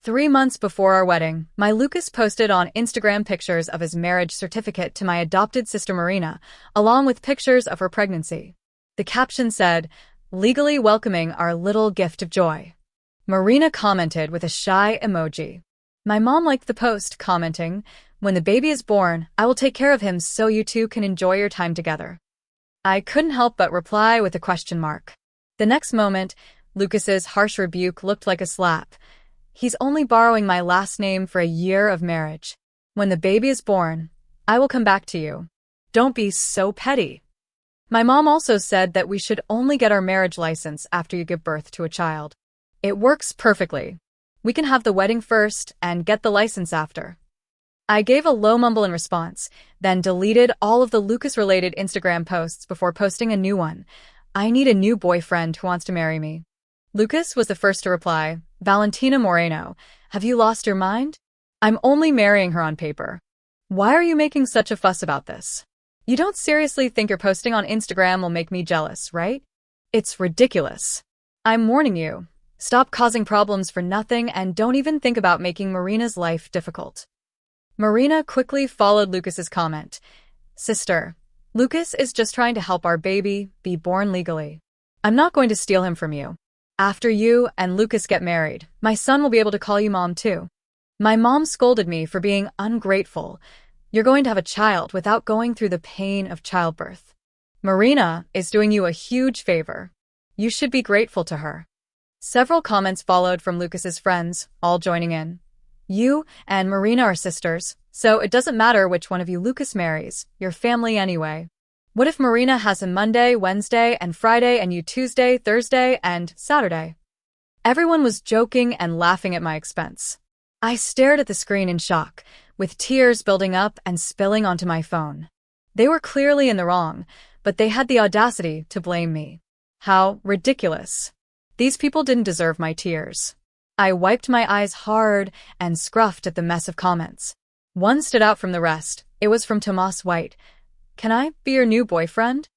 3 months before our wedding, my Lucas posted on Instagram pictures of his marriage certificate to my adopted sister Marina, along with pictures of her pregnancy. The caption said, "Legally welcoming our little gift of joy." Marina commented with a shy emoji. My mom liked the post, commenting, "When the baby is born, I will take care of him so you two can enjoy your time together." I couldn't help but reply with a question mark. The next moment, Lucas's harsh rebuke looked like a slap. "He's only borrowing my last name for a year of marriage. When the baby is born, I will come back to you. Don't be so petty." My mom also said that we should only get our marriage license after you give birth to a child. It works perfectly. We can have the wedding first and get the license after. I gave a low mumble in response, then deleted all of the Lucas-related Instagram posts before posting a new one. "I need a new boyfriend who wants to marry me." Lucas was the first to reply. "Valentina Moreno, have you lost your mind? I'm only marrying her on paper. Why are you making such a fuss about this? You don't seriously think your posting on Instagram will make me jealous, right? It's ridiculous. I'm warning you. Stop causing problems for nothing and don't even think about making Marina's life difficult." Marina quickly followed Lucas's comment. "Sister, Lucas is just trying to help our baby be born legally. I'm not going to steal him from you. After you and Lucas get married, my son will be able to call you mom too." My mom scolded me for being ungrateful. "You're going to have a child without going through the pain of childbirth. Marina is doing you a huge favor. You should be grateful to her." Several comments followed from Lucas's friends, all joining in. "You and Marina are sisters, so it doesn't matter which one of you Lucas marries, you're family anyway. What if Marina has him Monday, Wednesday, and Friday and you Tuesday, Thursday, and Saturday?" Everyone was joking and laughing at my expense. I stared at the screen in shock, with tears building up and spilling onto my phone. They were clearly in the wrong, but they had the audacity to blame me. How ridiculous. These people didn't deserve my tears. I wiped my eyes hard and scruffed at the mess of comments. One stood out from the rest. It was from Tomas White. "Can I be your new boyfriend?"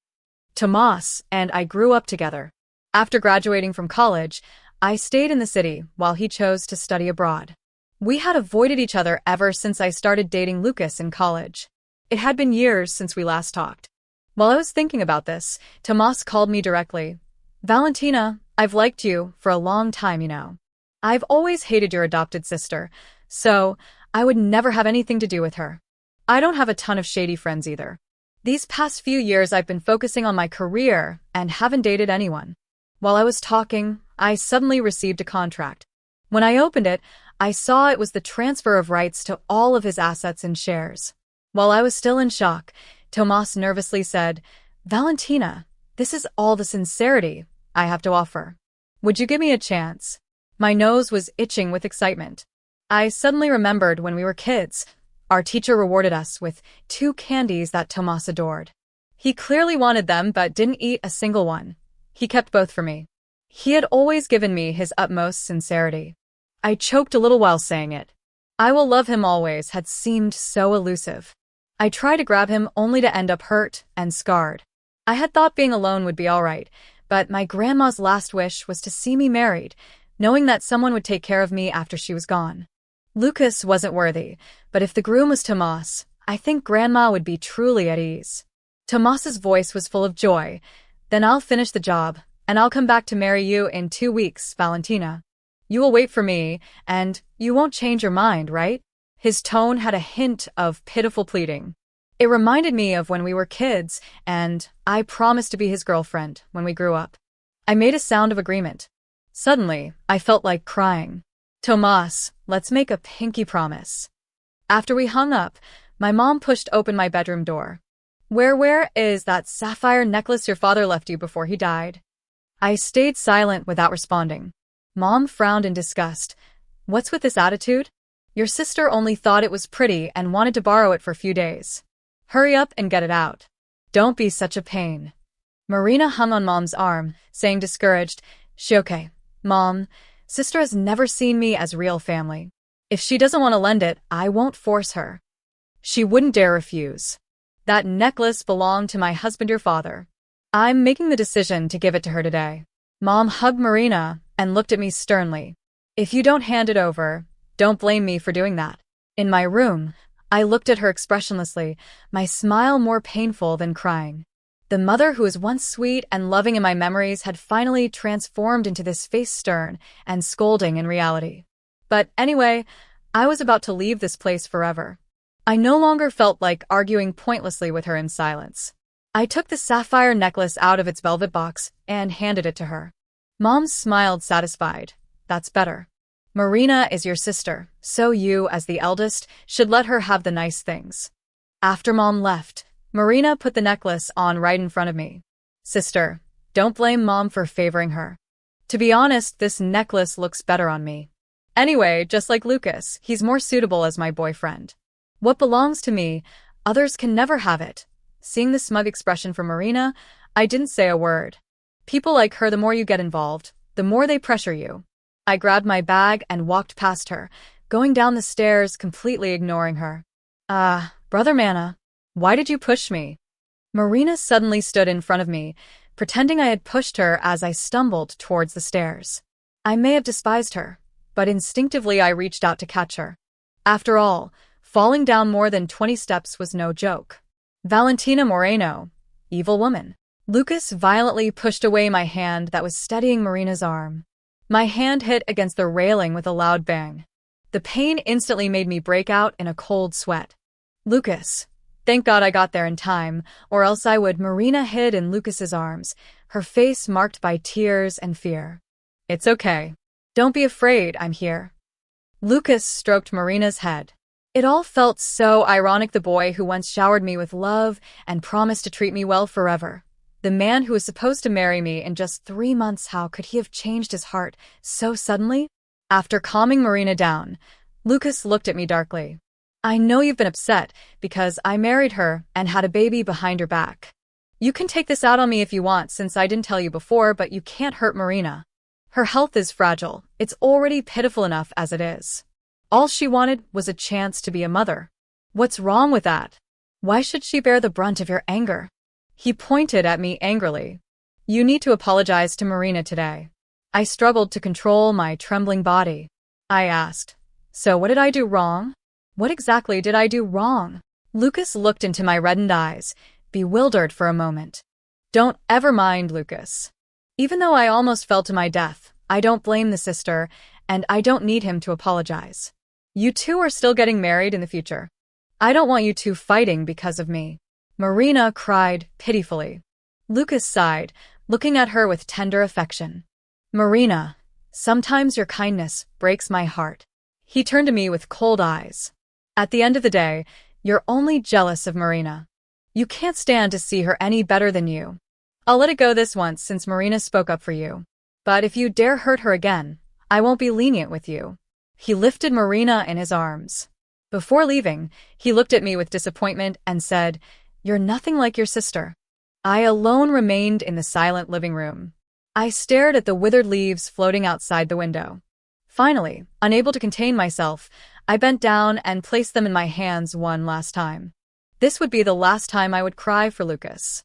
Tomas and I grew up together. After graduating from college, I stayed in the city while he chose to study abroad. We had avoided each other ever since I started dating Lucas in college. It had been years since we last talked. While I was thinking about this, Tomas called me directly. "Valentina, I've liked you for a long time, you know. I've always hated your adopted sister, so I would never have anything to do with her. I don't have a ton of shady friends either. These past few years I've been focusing on my career and haven't dated anyone." While I was talking, I suddenly received a contract. When I opened it, I saw it was the transfer of rights to all of his assets and shares. While I was still in shock, Tomas nervously said, "Valentina, this is all the sincerity I have to offer. Would you give me a chance?" My nose was itching with excitement. I suddenly remembered when we were kids. Our teacher rewarded us with 2 candies that Tomas adored. He clearly wanted them but didn't eat a single one. He kept both for me. He had always given me his utmost sincerity. I choked a little while saying it. "I will love him always" had seemed so elusive. I tried to grab him only to end up hurt and scarred. I had thought being alone would be all right, but my grandma's last wish was to see me married, knowing that someone would take care of me after she was gone. Lucas wasn't worthy, but if the groom was Tomas, I think Grandma would be truly at ease. Tomas's voice was full of joy. "Then I'll finish the job, and I'll come back to marry you in 2 weeks, Valentina. You will wait for me, and you won't change your mind, right?" His tone had a hint of pitiful pleading. It reminded me of when we were kids, and I promised to be his girlfriend when we grew up. I made a sound of agreement. Suddenly, I felt like crying. "Tomas, let's make a pinky promise." After we hung up, my mom pushed open my bedroom door. Where is that sapphire necklace your father left you before he died?" I stayed silent without responding. Mom frowned in disgust. "What's with this attitude? Your sister only thought it was pretty and wanted to borrow it for a few days. Hurry up and get it out. Don't be such a pain." Marina hung on Mom's arm, saying discouraged, "Okay, Mom, sister has never seen me as real family. If she doesn't want to lend it, I won't force her. She wouldn't dare refuse. That necklace belonged to my husband, your father. I'm making the decision to give it to her today." Mom hugged Marina and looked at me sternly. "If you don't hand it over, Don't blame me for doing that. In my room, I looked at her expressionlessly, my smile more painful than crying. The mother who was once sweet and loving in my memories had finally transformed into this face stern and scolding in reality. But anyway, I was about to leave this place forever. I no longer felt like arguing pointlessly with her in silence. I took the sapphire necklace out of its velvet box and handed it to her. Mom smiled satisfied. That's better. Marina is your sister, so you, as the eldest, should let her have the nice things. After Mom left, Marina put the necklace on right in front of me. Sister, don't blame Mom for favoring her. To be honest, this necklace looks better on me. Anyway, just like Lucas, he's more suitable as my boyfriend. What belongs to me, others can never have it. Seeing the smug expression from Marina, I didn't say a word. People like her, the more you get involved, the more they pressure you. I grabbed my bag and walked past her, going down the stairs, completely ignoring her. Brother Mana, why did you push me? Marina suddenly stood in front of me, pretending I had pushed her as I stumbled towards the stairs. I may have despised her, but instinctively I reached out to catch her. After all, falling down more than 20 steps was no joke. Valentina Moreno, evil woman. Lucas violently pushed away my hand that was steadying Marina's arm. My hand hit against the railing with a loud bang. The pain instantly made me break out in a cold sweat. Lucas. Thank God I got there in time, or else I would. Marina hid in Lucas's arms, her face marked by tears and fear. It's okay. Don't be afraid, I'm here. Lucas stroked Marina's head. It all felt so ironic, the boy who once showered me with love and promised to treat me well forever. The man who was supposed to marry me in just 3 months, how could he have changed his heart so suddenly? After calming Marina down, Lucas looked at me darkly. I know you've been upset because I married her and had a baby behind her back. You can take this out on me if you want, since I didn't tell you before, but you can't hurt Marina. Her health is fragile. It's already pitiful enough as it is. All she wanted was a chance to be a mother. What's wrong with that? Why should she bear the brunt of your anger? He pointed at me angrily. You need to apologize to Marina today. I struggled to control my trembling body. I asked, so what did I do wrong? What exactly did I do wrong? Lucas looked into my reddened eyes, bewildered for a moment. Don't ever mind, Lucas. Even though I almost fell to my death, I don't blame the sister, and I don't need him to apologize. You two are still getting married in the future. I don't want you two fighting because of me. Marina cried pitifully. Lucas sighed, looking at her with tender affection. Marina, sometimes your kindness breaks my heart. He turned to me with cold eyes. At the end of the day, you're only jealous of Marina. You can't stand to see her any better than you. I'll let it go this once since Marina spoke up for you. But if you dare hurt her again, I won't be lenient with you. He lifted Marina in his arms. Before leaving, he looked at me with disappointment and said, You're nothing like your sister. I alone remained in the silent living room. I stared at the withered leaves floating outside the window. Finally, unable to contain myself, I bent down and placed them in my hands one last time. This would be the last time I would cry for Lucas.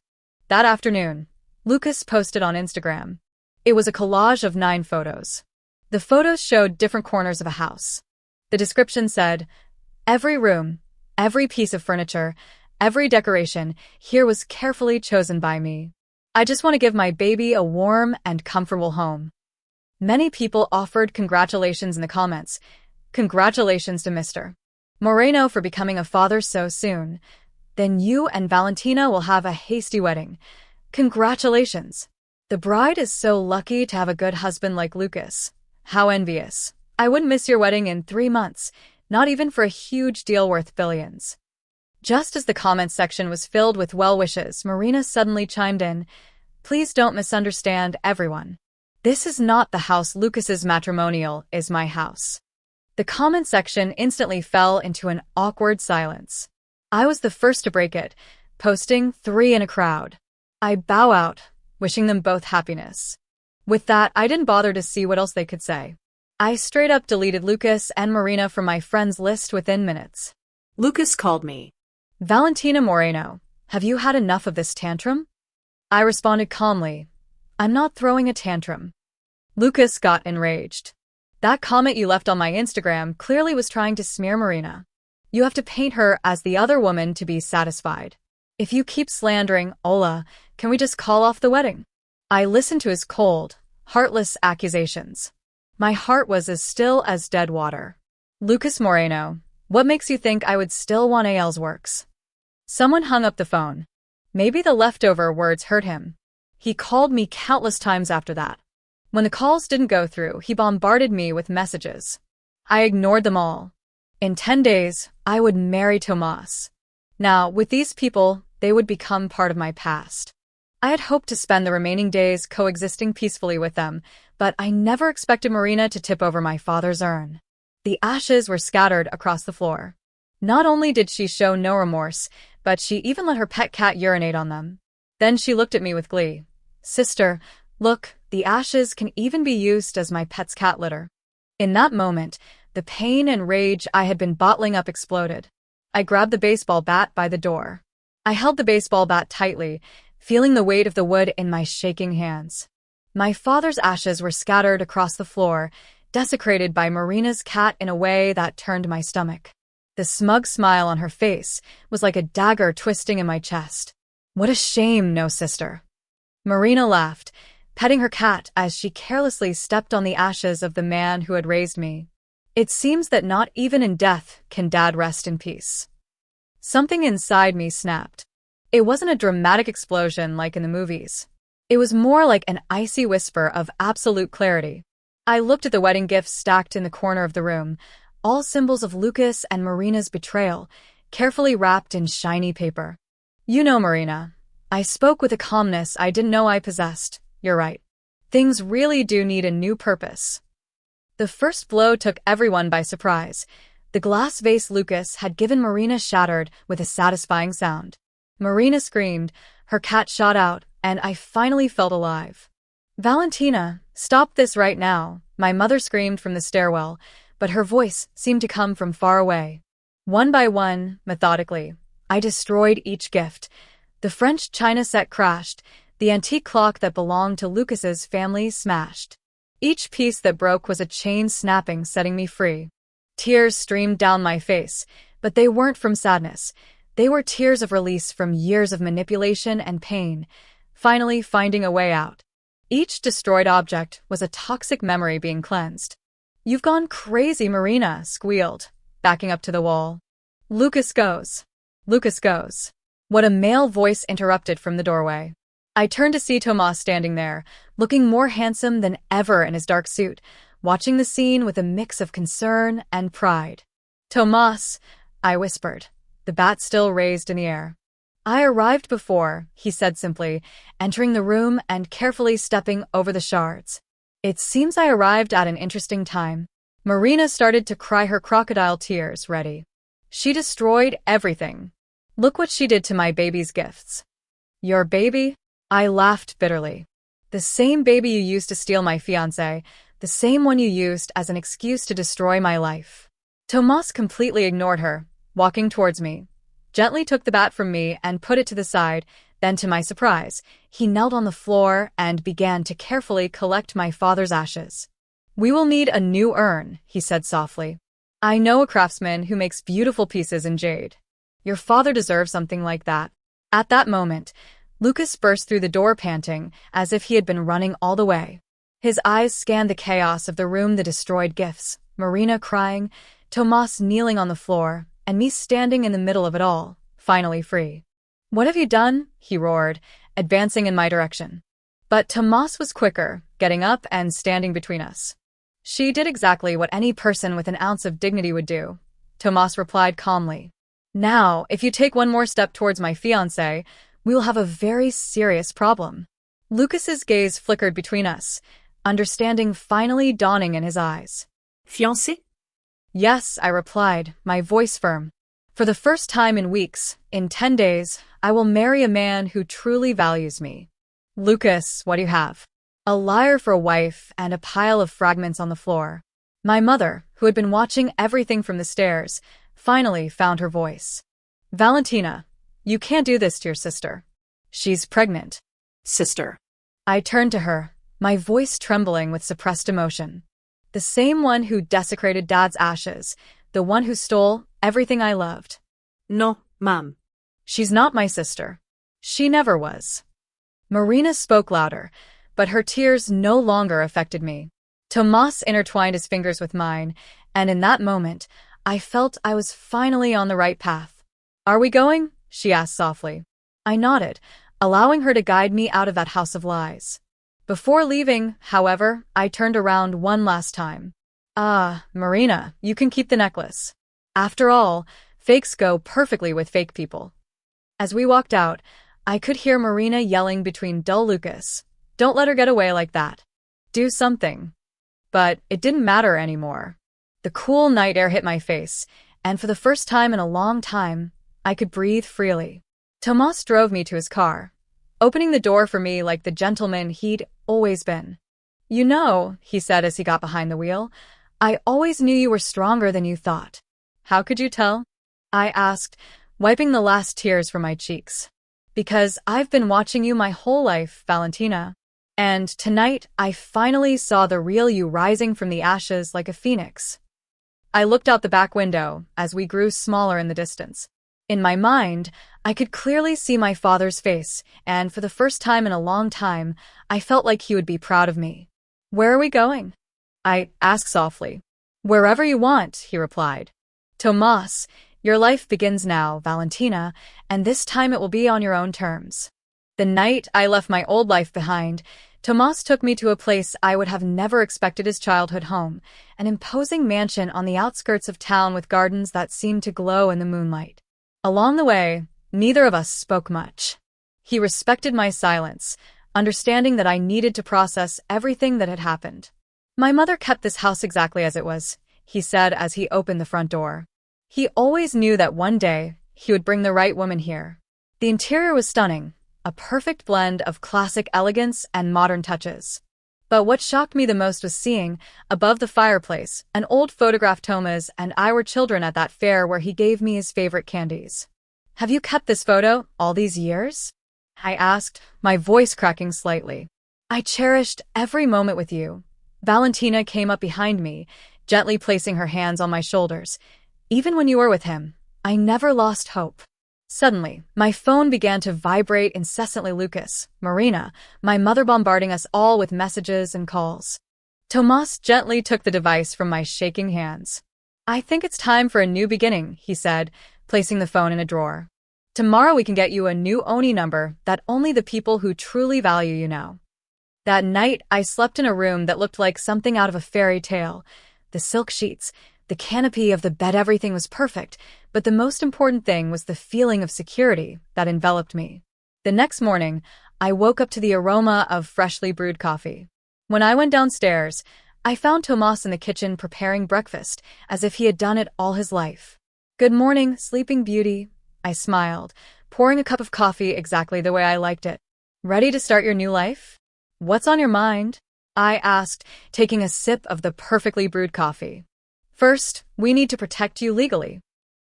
That afternoon, Lucas posted on Instagram. It was a collage of 9 photos. The photos showed different corners of a house. The description said, Every room, every piece of furniture, every decoration here was carefully chosen by me. I just want to give my baby a warm and comfortable home. Many people offered congratulations in the comments. Congratulations to Mr. Moreno for becoming a father so soon. Then you and Valentina will have a hasty wedding. Congratulations. The bride is so lucky to have a good husband like Lucas. How envious. I wouldn't miss your wedding in 3 months, not even for a huge deal worth billions. Just as the comments section was filled with well wishes, Marina suddenly chimed in, Please don't misunderstand everyone. This is not the house. Lucas's matrimonial is my house. The comment section instantly fell into an awkward silence. I was the first to break it, posting 3 in a crowd. I bow out, wishing them both happiness. With that, I didn't bother to see what else they could say. I straight up deleted Lucas and Marina from my friends list within minutes. Lucas called me. Valentina Moreno, have you had enough of this tantrum? I responded calmly, I'm not throwing a tantrum. Lucas got enraged. That comment you left on my Instagram clearly was trying to smear Marina. You have to paint her as the other woman to be satisfied. If you keep slandering Ola, can we just call off the wedding?" I listened to his cold, heartless accusations. My heart was as still as dead water. "Lucas Moreno, what makes you think I would still want AL's works?" Someone hung up the phone. Maybe the leftover words hurt him. He called me countless times after that. When the calls didn't go through, he bombarded me with messages. I ignored them all. In 10 days, I would marry Tomas. Now, with these people, they would become part of my past. I had hoped to spend the remaining days coexisting peacefully with them, but I never expected Marina to tip over my father's urn. The ashes were scattered across the floor. Not only did she show no remorse, but she even let her pet cat urinate on them. Then she looked at me with glee. "Sister, look, the ashes can even be used as my pet's cat litter." In that moment, the pain and rage I had been bottling up exploded. I grabbed the baseball bat by the door. I held the baseball bat tightly, feeling the weight of the wood in my shaking hands. My father's ashes were scattered across the floor, desecrated by Marina's cat in a way that turned my stomach. The smug smile on her face was like a dagger twisting in my chest. "What a shame, no sister." Marina laughed, petting her cat as she carelessly stepped on the ashes of the man who had raised me. "It seems that not even in death can Dad rest in peace." Something inside me snapped. It wasn't a dramatic explosion like in the movies. It was more like an icy whisper of absolute clarity. I looked at the wedding gifts stacked in the corner of the room, all symbols of Lucas and Marina's betrayal, carefully wrapped in shiny paper. "You know, Marina," I spoke with a calmness I didn't know I possessed. "You're right. Things really do need a new purpose." The first blow took everyone by surprise. The glass vase Lucas had given Marina shattered with a satisfying sound. Marina screamed, her cat shot out, and I finally felt alive. "Valentina, stop this right now," my mother screamed from the stairwell, but her voice seemed to come from far away. One by one, methodically, I destroyed each gift. The French china set crashed, the antique clock that belonged to Lucas's family smashed. Each piece that broke was a chain snapping, setting me free. Tears streamed down my face, but they weren't from sadness. They were tears of release from years of manipulation and pain, finally finding a way out. Each destroyed object was a toxic memory being cleansed. "You've gone crazy," Marina squealed, backing up to the wall. "Lucas goes. Lucas goes." What a male voice interrupted from the doorway. I turned to see Tomas standing there, looking more handsome than ever in his dark suit, watching the scene with a mix of concern and pride. "Tomas," I whispered, the bat still raised in the air. "I arrived before," he said simply, entering the room and carefully stepping over the shards. "It seems I arrived at an interesting time." Marina started to cry her crocodile tears ready. "She destroyed everything. Look what she did to my baby's gifts." "Your baby?" I laughed bitterly. "The same baby you used to steal my fiancé, the same one you used as an excuse to destroy my life." Tomas completely ignored her, walking towards me, gently took the bat from me and put it to the side. Then, to my surprise, he knelt on the floor and began to carefully collect my father's ashes. "We will need a new urn," he said softly. "I know a craftsman who makes beautiful pieces in jade. Your father deserves something like that." At that moment, Lucas burst through the door panting, as if he had been running all the way. His eyes scanned the chaos of the room, the destroyed gifts, Marina crying, Tomas kneeling on the floor, and me standing in the middle of it all, finally free. "What have you done?" he roared, advancing in my direction. But Tomas was quicker, getting up and standing between us. "She did exactly what any person with an ounce of dignity would do," Tomas replied calmly. "Now, if you take one more step towards my fiancé, we will have a very serious problem." Lucas's gaze flickered between us, understanding finally dawning in his eyes. "Fiancé?" "Yes," I replied, my voice firm. "For the first time in weeks, in 10 days, I will marry a man who truly values me." "Lucas, what do you have?" A liar for a wife and a pile of fragments on the floor. My mother, who had been watching everything from the stairs, finally found her voice. "Valentina, you can't do this to your sister. She's pregnant." "Sister." I turned to her, my voice trembling with suppressed emotion. The same one who desecrated Dad's ashes. The one who stole everything I loved. No, ma'am. She's not my sister. She never was. Marina spoke louder, but her tears no longer affected me. Tomas intertwined his fingers with mine, and in that moment, I felt I was finally on the right path. "Are we going?" she asked softly. I nodded, allowing her to guide me out of that house of lies. Before leaving, however, I turned around one last time. "Ah, Marina, you can keep the necklace. After all, fakes go perfectly with fake people." As we walked out, I could hear Marina yelling between dull Lucas, "Don't let her get away like that. Do something." But it didn't matter anymore. The cool night air hit my face, and for the first time in a long time, I could breathe freely. Tomas drove me to his car, opening the door for me like the gentleman he'd always been. "You know," he said as he got behind the wheel, "I always knew you were stronger than you thought." "How could you tell?" I asked, wiping the last tears from my cheeks. "Because I've been watching you my whole life, Valentina. And tonight, I finally saw the real you rising from the ashes like a phoenix." I looked out the back window as we grew smaller in the distance. In my mind, I could clearly see my father's face, and for the first time in a long time, I felt like he would be proud of me. "Where are we going?" I asked softly. "Wherever you want," he replied. "Tomas, your life begins now, Valentina, and this time it will be on your own terms." The night I left my old life behind, Tomas took me to a place I would have never expected his childhood home, an imposing mansion on the outskirts of town with gardens that seemed to glow in the moonlight. Along the way, neither of us spoke much. He respected my silence, understanding that I needed to process everything that had happened. "My mother kept this house exactly as it was," he said as he opened the front door. He always knew that one day he would bring the right woman here. The interior was stunning, a perfect blend of classic elegance and modern touches. But what shocked me the most was seeing, above the fireplace, an old photograph Tomas and I were children at that fair where he gave me his favorite candies. "Have you kept this photo all these years?" I asked, my voice cracking slightly. "I cherished every moment with you." Valentina came up behind me, gently placing her hands on my shoulders. "Even when you were with him, I never lost hope." Suddenly, my phone began to vibrate incessantly. Lucas, Marina, my mother bombarding us all with messages and calls. Tomas gently took the device from my shaking hands. "I think it's time for a new beginning," he said, placing the phone in a drawer. "Tomorrow we can get you a new ONI number that only the people who truly value you know." That night, I slept in a room that looked like something out of a fairy tale. The silk sheets, the canopy of the bed, everything was perfect, but the most important thing was the feeling of security that enveloped me. The next morning, I woke up to the aroma of freshly brewed coffee. When I went downstairs, I found Tomas in the kitchen preparing breakfast, as if he had done it all his life. "Good morning, Sleeping Beauty," I smiled, pouring a cup of coffee exactly the way I liked it. "Ready to start your new life? What's on your mind?" I asked, taking a sip of the perfectly brewed coffee. "First, we need to protect you legally."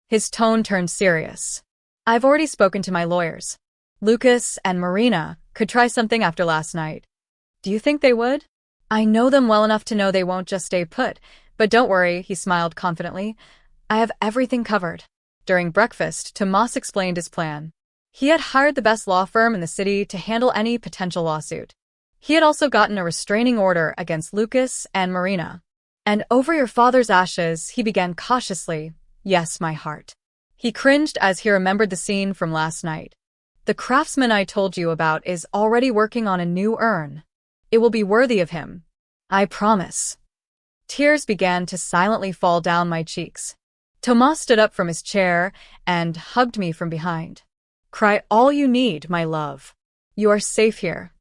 His tone turned serious. "I've already spoken to my lawyers. Lucas and Marina could try something after last night." "Do you think they would?" "I know them well enough to know they won't just stay put, but don't worry," he smiled confidently. "I have everything covered." During breakfast, Tomas explained his plan. He had hired the best law firm in the city to handle any potential lawsuit. He had also gotten a restraining order against Lucas and Marina. "And over your father's ashes," he began cautiously. "Yes, my heart." He cringed as he remembered the scene from last night. "The craftsman I told you about is already working on a new urn. It will be worthy of him. I promise." Tears began to silently fall down my cheeks. Tomas stood up from his chair and hugged me from behind. "Cry all you need, my love. You are safe here."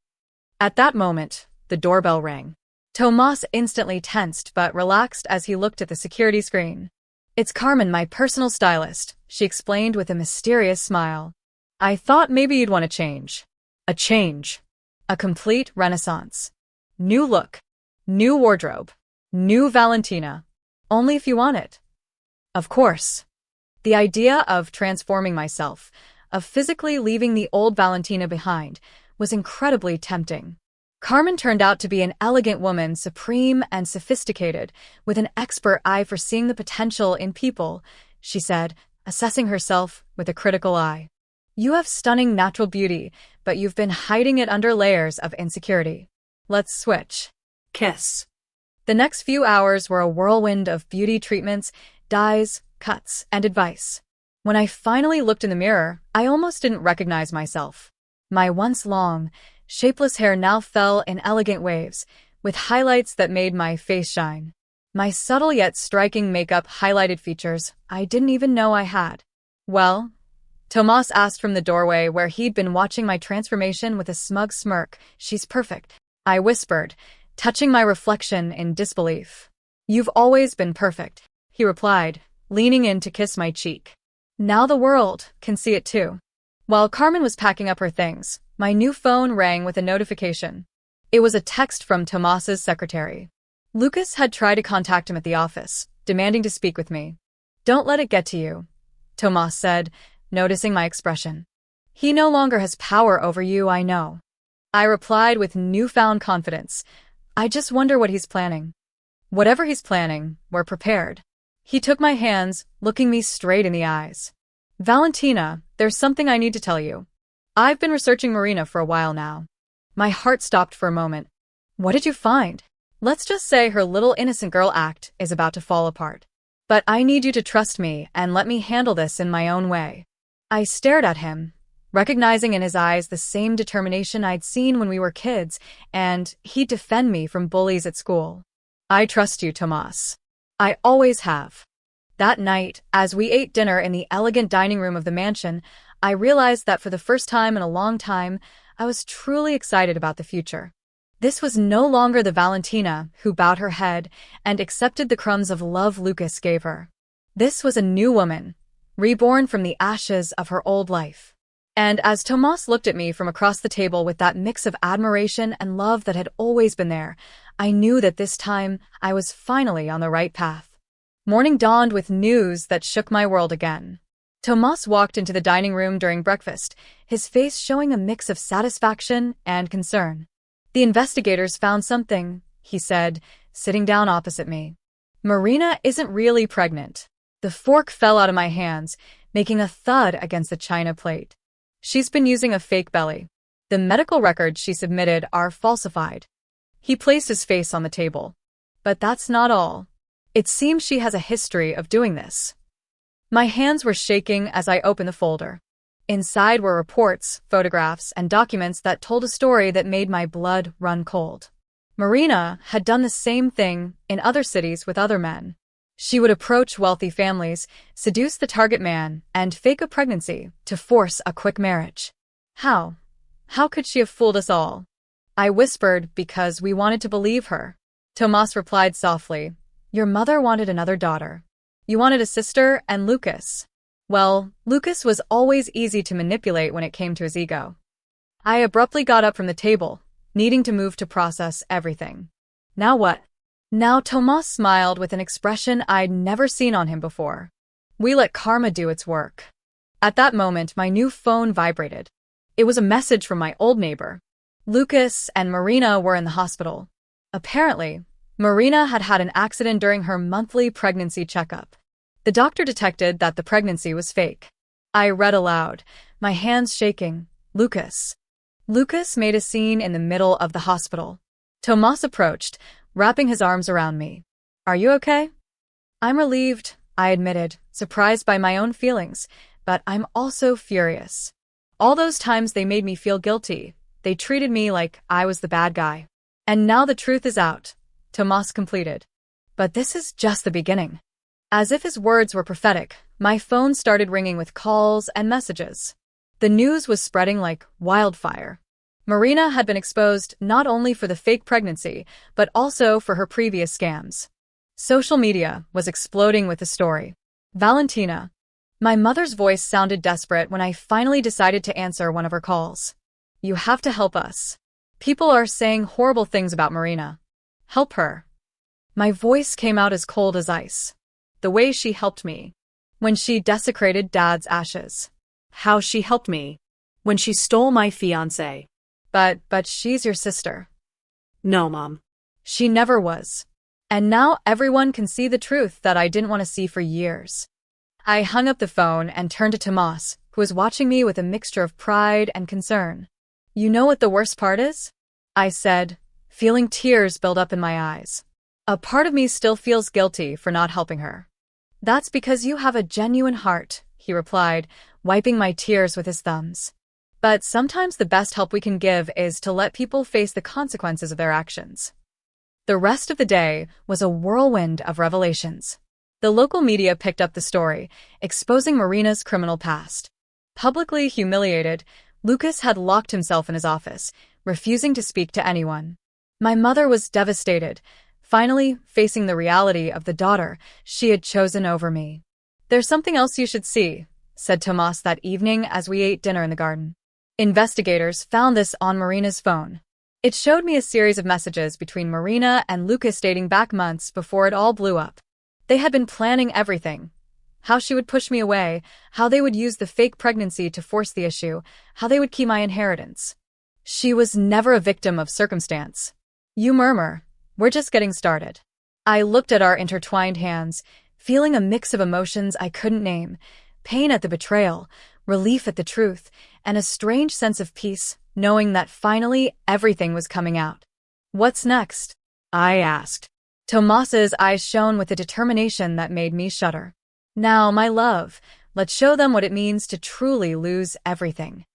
At that moment, the doorbell rang. Tomas instantly tensed but relaxed as he looked at the security screen. "It's Carmen, my personal stylist," she explained with a mysterious smile. "I thought maybe you'd want a change." A change. A complete renaissance. New look. New wardrobe. New Valentina. Only if you want it. Of course. The idea of transforming myself, of physically leaving the old Valentina behind, was incredibly tempting. Carmen turned out to be an elegant woman, supreme and sophisticated, with an expert eye for seeing the potential in people, she said, assessing herself with a critical eye. You have stunning natural beauty, but you've been hiding it under layers of insecurity. Let's switch. Kiss. The next few hours were a whirlwind of beauty treatments, dyes, cuts, and advice. When I finally looked in the mirror, I almost didn't recognize myself. My once long, shapeless hair now fell in elegant waves, with highlights that made my face shine. My subtle yet striking makeup highlighted features I didn't even know I had. Well? Tomas asked from the doorway where he'd been watching my transformation with a smug smirk. She's perfect, I whispered, touching my reflection in disbelief. You've always been perfect, he replied, leaning in to kiss my cheek. Now the world can see it too. While Carmen was packing up her things, my new phone rang with a notification. It was a text from Tomas's secretary. Lucas had tried to contact him at the office, demanding to speak with me. Don't let it get to you, Tomas said, noticing my expression. He no longer has power over you, I know. I replied with newfound confidence. I just wonder what he's planning. Whatever he's planning, we're prepared. He took my hands, looking me straight in the eyes. Valentina, there's something I need to tell you. I've been researching Marina for a while now. My heart stopped for a moment. What did you find? Let's just say her little innocent girl act is about to fall apart. But I need you to trust me and let me handle this in my own way. I stared at him, recognizing in his eyes the same determination I'd seen when we were kids, and he'd defend me from bullies at school. I trust you, Tomas. I always have. That night, as we ate dinner in the elegant dining room of the mansion, I realized that for the first time in a long time, I was truly excited about the future. This was no longer the Valentina who bowed her head and accepted the crumbs of love Lucas gave her. This was a new woman, reborn from the ashes of her old life. And as Tomas looked at me from across the table with that mix of admiration and love that had always been there, I knew that this time I was finally on the right path. Morning dawned with news that shook my world again. Tomas walked into the dining room during breakfast, his face showing a mix of satisfaction and concern. The investigators found something, he said, sitting down opposite me. Marina isn't really pregnant. The fork fell out of my hands, making a thud against the china plate. She's been using a fake belly. The medical records she submitted are falsified. He placed his face on the table. But that's not all. It seems she has a history of doing this. My hands were shaking as I opened the folder. Inside were reports, photographs, and documents that told a story that made my blood run cold. Marina had done the same thing in other cities with other men. She would approach wealthy families, seduce the target man, and fake a pregnancy to force a quick marriage. How? How could she have fooled us all? I whispered because we wanted to believe her. Tomas replied softly, Your mother wanted another daughter. You wanted a sister and Lucas. Well, Lucas was always easy to manipulate when it came to his ego. I abruptly got up from the table, needing to move to process everything. Now what? Now Tomas smiled with an expression I'd never seen on him before. We let karma do its work. At that moment, my new phone vibrated. It was a message from my old neighbor. Lucas and Marina were in the hospital. Apparently, Marina had had an accident during her monthly pregnancy checkup. The doctor detected that the pregnancy was fake. I read aloud, my hands shaking. Lucas. Lucas made a scene in the middle of the hospital. Tomas approached, wrapping his arms around me. Are you okay? I'm relieved, I admitted, surprised by my own feelings, but I'm also furious. All those times they made me feel guilty. They treated me like I was the bad guy. And now the truth is out, Tomas completed. But this is just the beginning. As if his words were prophetic, my phone started ringing with calls and messages. The news was spreading like wildfire. Marina had been exposed not only for the fake pregnancy, but also for her previous scams. Social media was exploding with the story. Valentina. My mother's voice sounded desperate when I finally decided to answer one of her calls. You have to help us. People are saying horrible things about Marina. Help her. My voice came out as cold as ice. The way she helped me. When she desecrated Dad's ashes. How she helped me. When she stole my fiancé. But she's your sister. No, Mom. She never was. And now everyone can see the truth that I didn't want to see for years. I hung up the phone and turned to Tomas, who was watching me with a mixture of pride and concern. You know what the worst part is? I said, feeling tears build up in my eyes. A part of me still feels guilty for not helping her. That's because you have a genuine heart, he replied, wiping my tears with his thumbs. But sometimes the best help we can give is to let people face the consequences of their actions. The rest of the day was a whirlwind of revelations. The local media picked up the story, exposing Marina's criminal past. Publicly humiliated, Lucas had locked himself in his office, refusing to speak to anyone. My mother was devastated, finally facing the reality of the daughter she had chosen over me. There's something else you should see, said Tomas that evening as we ate dinner in the garden. Investigators found this on Marina's phone. It showed me a series of messages between Marina and Lucas dating back months before it all blew up. They had been planning everything. How she would push me away, how they would use the fake pregnancy to force the issue, how they would keep my inheritance. She was never a victim of circumstance. You murmur, we're just getting started. I looked at our intertwined hands, feeling a mix of emotions I couldn't name, pain at the betrayal, relief at the truth, and a strange sense of peace, knowing that finally everything was coming out. What's next? I asked. Tomas's eyes shone with a determination that made me shudder. Now, my love, let's show them what it means to truly lose everything.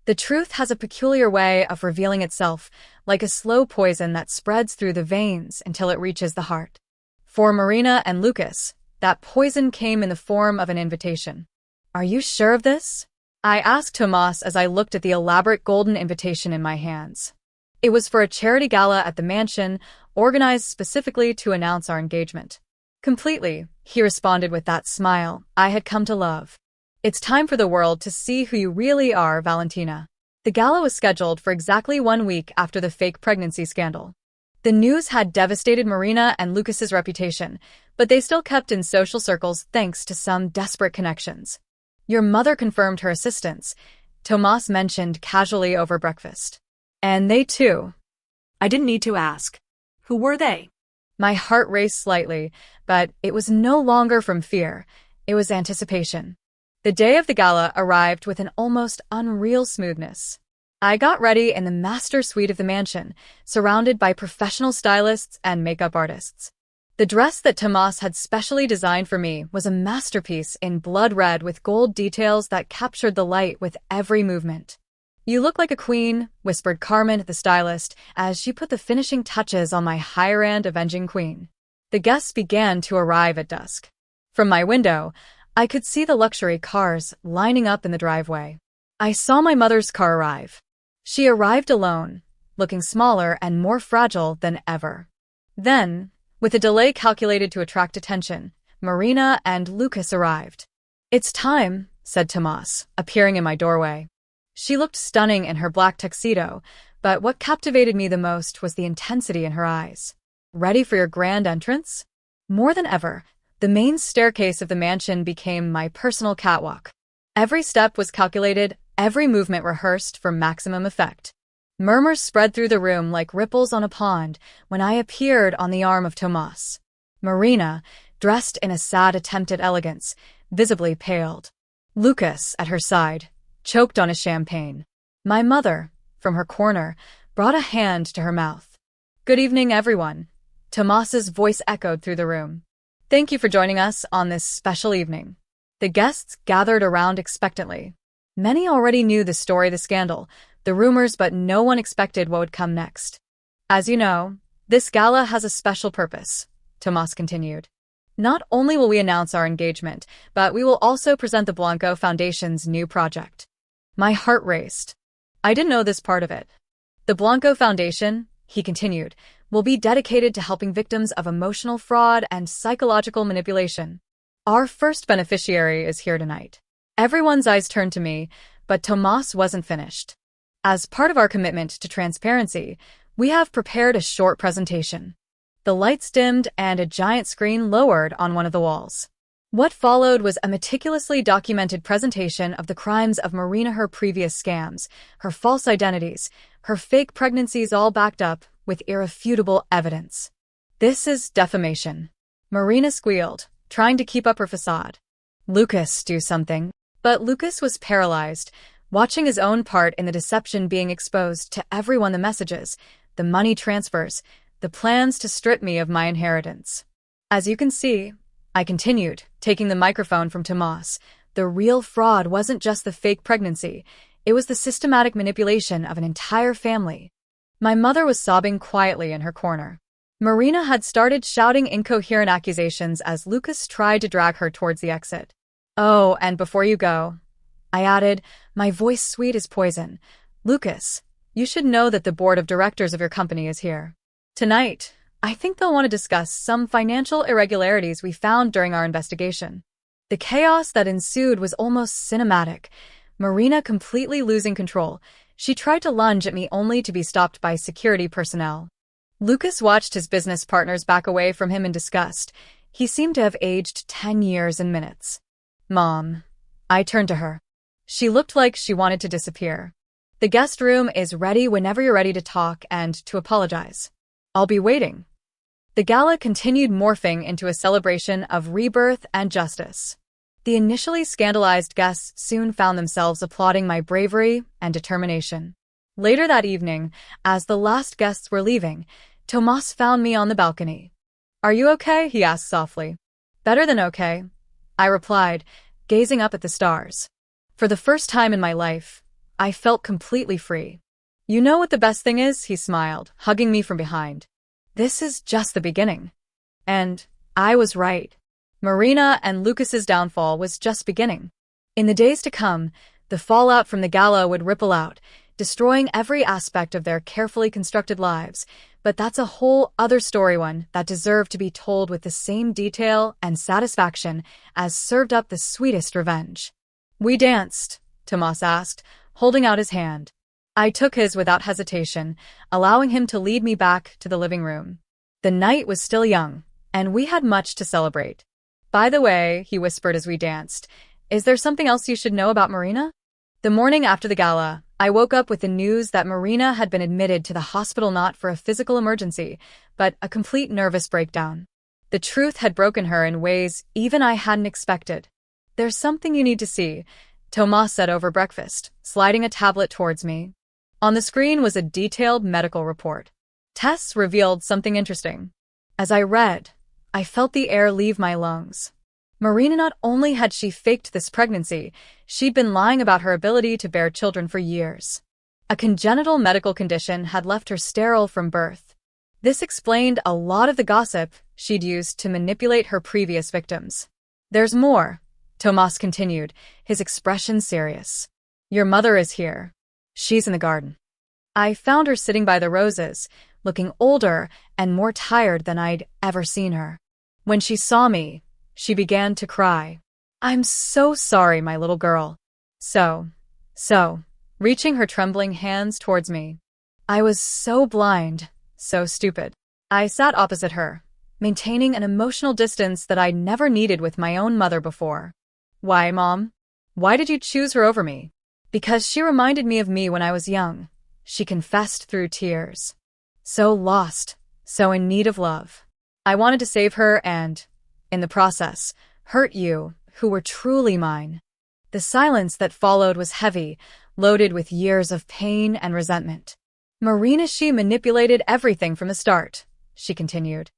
The truth has a peculiar way of revealing itself, like a slow poison that spreads through the veins until it reaches the heart. For Marina and Lucas, that poison came in the form of an invitation. Are you sure of this? I asked Tomas as I looked at the elaborate golden invitation in my hands. It was for a charity gala at the mansion, organized specifically to announce our engagement. Completely, he responded with that smile I had come to love. It's time for the world to see who you really are, Valentina. The gala was scheduled for exactly 1 week after the fake pregnancy scandal. The news had devastated Marina and Lucas's reputation, but they still kept in social circles thanks to some desperate connections. Your mother confirmed her assistance, Tomas mentioned casually over breakfast. And they too. I didn't need to ask. Who were they? My heart raced slightly, but it was no longer from fear. It was anticipation. The day of the gala arrived with an almost unreal smoothness. I got ready in the master suite of the mansion, surrounded by professional stylists and makeup artists. The dress that Tomas had specially designed for me was a masterpiece in blood red with gold details that captured the light with every movement. You look like a queen, whispered Carmen, the stylist, as she put the finishing touches on my higher-end avenging queen. The guests began to arrive at dusk. From my window, I could see the luxury cars lining up in the driveway. I saw my mother's car arrive. She arrived alone, looking smaller and more fragile than ever. Then, with a delay calculated to attract attention, Marina and Lucas arrived. It's time, said Tomas, appearing in my doorway. She looked stunning in her black tuxedo, but what captivated me the most was the intensity in her eyes. Ready for your grand entrance? More than ever, the main staircase of the mansion became my personal catwalk. Every step was calculated, every movement rehearsed for maximum effect. Murmurs spread through the room like ripples on a pond when I appeared on the arm of Tomas. Marina, dressed in a sad attempt at elegance, visibly paled. Lucas, at her side, choked on his champagne. My mother, from her corner, brought a hand to her mouth. Good evening, everyone. Tomas's voice echoed through the room. Thank you for joining us on this special evening. The guests gathered around expectantly. Many already knew the story of the scandal, the rumors, but no one expected what would come next. As you know, this gala has a special purpose, Tomas continued. Not only will we announce our engagement, but we will also present the Blanco Foundation's new project. My heart raced. I didn't know this part of it. The Blanco Foundation, he continued, will be dedicated to helping victims of emotional fraud and psychological manipulation. Our first beneficiary is here tonight. Everyone's eyes turned to me, but Tomas wasn't finished. As part of our commitment to transparency, we have prepared a short presentation. The lights dimmed and a giant screen lowered on one of the walls. What followed was a meticulously documented presentation of the crimes of Marina, her previous scams, her false identities, her fake pregnancies, all backed up with irrefutable evidence. "This is defamation," Marina squealed, trying to keep up her facade. "Lucas, do something." But Lucas was paralyzed, watching his own part in the deception being exposed to everyone, the messages, the money transfers, the plans to strip me of my inheritance. "As you can see," I continued, taking the microphone from Tomas, "the real fraud wasn't just the fake pregnancy, it was the systematic manipulation of an entire family." My mother was sobbing quietly in her corner. Marina had started shouting incoherent accusations as Lucas tried to drag her towards the exit. "Oh, and before you go," I added, my voice sweet as poison, "Lucas, you should know that the board of directors of your company is here tonight. I think they'll want to discuss some financial irregularities we found during our investigation." The chaos that ensued was almost cinematic. Marina completely losing control. She tried to lunge at me only to be stopped by security personnel. Lucas watched his business partners back away from him in disgust. He seemed to have aged 10 years in minutes. "Mom." I turned to her. She looked like she wanted to disappear. "The guest room is ready whenever you're ready to talk and to apologize. I'll be waiting." The gala continued, morphing into a celebration of rebirth and justice. The initially scandalized guests soon found themselves applauding my bravery and determination. Later that evening, as the last guests were leaving, Tomas found me on the balcony. "Are you okay?" he asked softly. "Better than okay," I replied, gazing up at the stars. For the first time in my life, I felt completely free. "You know what the best thing is?" he smiled, hugging me from behind. "This is just the beginning." And I was right. Marina and Lucas's downfall was just beginning. In the days to come, the fallout from the gala would ripple out, destroying every aspect of their carefully constructed lives. But that's a whole other story, one that deserved to be told with the same detail and satisfaction as served up the sweetest revenge. "We danced?" Tomas asked, holding out his hand. I took his without hesitation, allowing him to lead me back to the living room. The night was still young, and we had much to celebrate. "By the way," he whispered as we danced, "is there something else you should know about Marina?" The morning after the gala, I woke up with the news that Marina had been admitted to the hospital, not for a physical emergency, but a complete nervous breakdown. The truth had broken her in ways even I hadn't expected. "There's something you need to see," Tomas said over breakfast, sliding a tablet towards me. On the screen was a detailed medical report. Tests revealed something interesting. As I read, I felt the air leave my lungs. Marina, not only had she faked this pregnancy, she'd been lying about her ability to bear children for years. A congenital medical condition had left her sterile from birth. This explained a lot of the gossip she'd used to manipulate her previous victims. "There's more," Tomas continued, his expression serious. "Your mother is here. She's in the garden." I found her sitting by the roses, looking older and more tired than I'd ever seen her. When she saw me, she began to cry. "I'm so sorry, my little girl." So, reaching her trembling hands towards me. I was so blind, so stupid. I sat opposite her, maintaining an emotional distance that I'd never needed with my own mother before. "Why, Mom? Why did you choose her over me?" "Because she reminded me of me when I was young," she confessed through tears. "So lost, so in need of love. I wanted to save her and, in the process, hurt you, who were truly mine." The silence that followed was heavy, loaded with years of pain and resentment. "Marina, she manipulated everything from the start," she continued.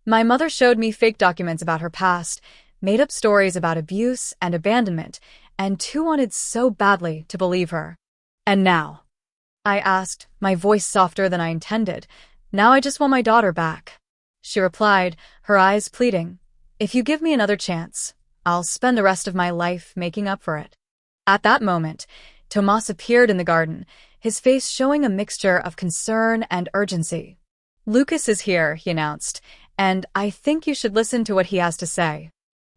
"My mother showed me fake documents about her past, made up stories about abuse and abandonment, and too wanted so badly to believe her." "And now?" I asked, my voice softer than I intended. "Now I just want my daughter back," she replied, her eyes pleading. "If you give me another chance, I'll spend the rest of my life making up for it." At that moment, Tomas appeared in the garden, his face showing a mixture of concern and urgency. "Lucas is here," he announced, "and I think you should listen to what he has to say."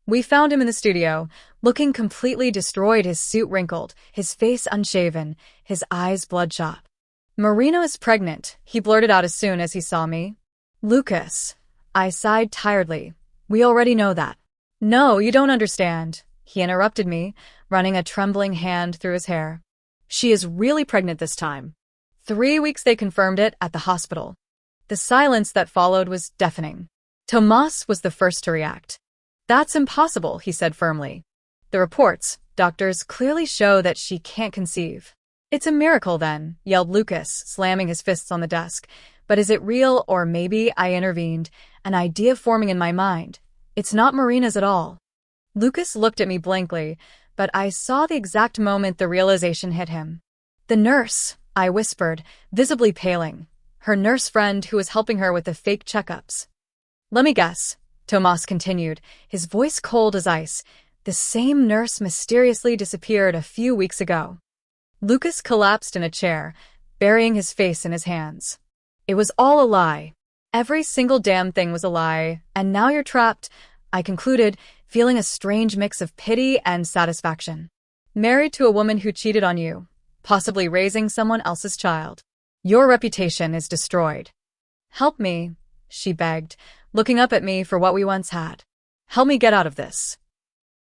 We found him in the studio, looking completely destroyed, his suit wrinkled, his face unshaven, his eyes bloodshot. "Marina is pregnant," he blurted out as soon as he saw me. "Lucas," I sighed tiredly, "we already know that." No, you don't understand. He interrupted me, running a trembling hand through his hair. She is really pregnant this time. 3 weeks they confirmed it at the hospital. The silence that followed was deafening. Tomas was the first to react. That's impossible, he said firmly. The reports, doctors, clearly show that she can't conceive. It's a miracle then, yelled Lucas, slamming his fists on the desk. But is it real, or maybe, I intervened, an idea forming in my mind. It's not Marina's at all. Lucas looked at me blankly, but I saw the exact moment the realization hit him. The nurse, I whispered, visibly paling. Her nurse friend who was helping her with the fake checkups. Let me guess, Tomas continued, his voice cold as ice. The same nurse mysteriously disappeared a few weeks ago. Lucas collapsed in a chair, burying his face in his hands. It was all a lie. Every single damn thing was a lie, and now you're trapped, I concluded, feeling a strange mix of pity and satisfaction. Married to a woman who cheated on you, possibly raising someone else's child. Your reputation is destroyed. Help me, she begged, looking up at me for what we once had. Help me get out of this.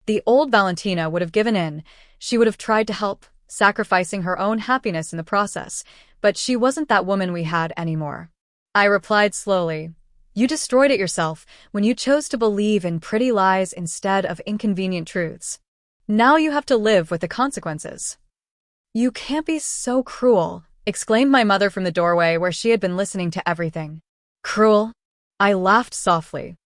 The old Valentina would have given in. She would have tried to help, sacrificing her own happiness in the process, but she wasn't that woman we had anymore. I replied slowly. You destroyed it yourself when you chose to believe in pretty lies instead of inconvenient truths. Now you have to live with the consequences. You can't be so cruel, exclaimed my mother from the doorway where she had been listening to everything. Cruel? I laughed softly.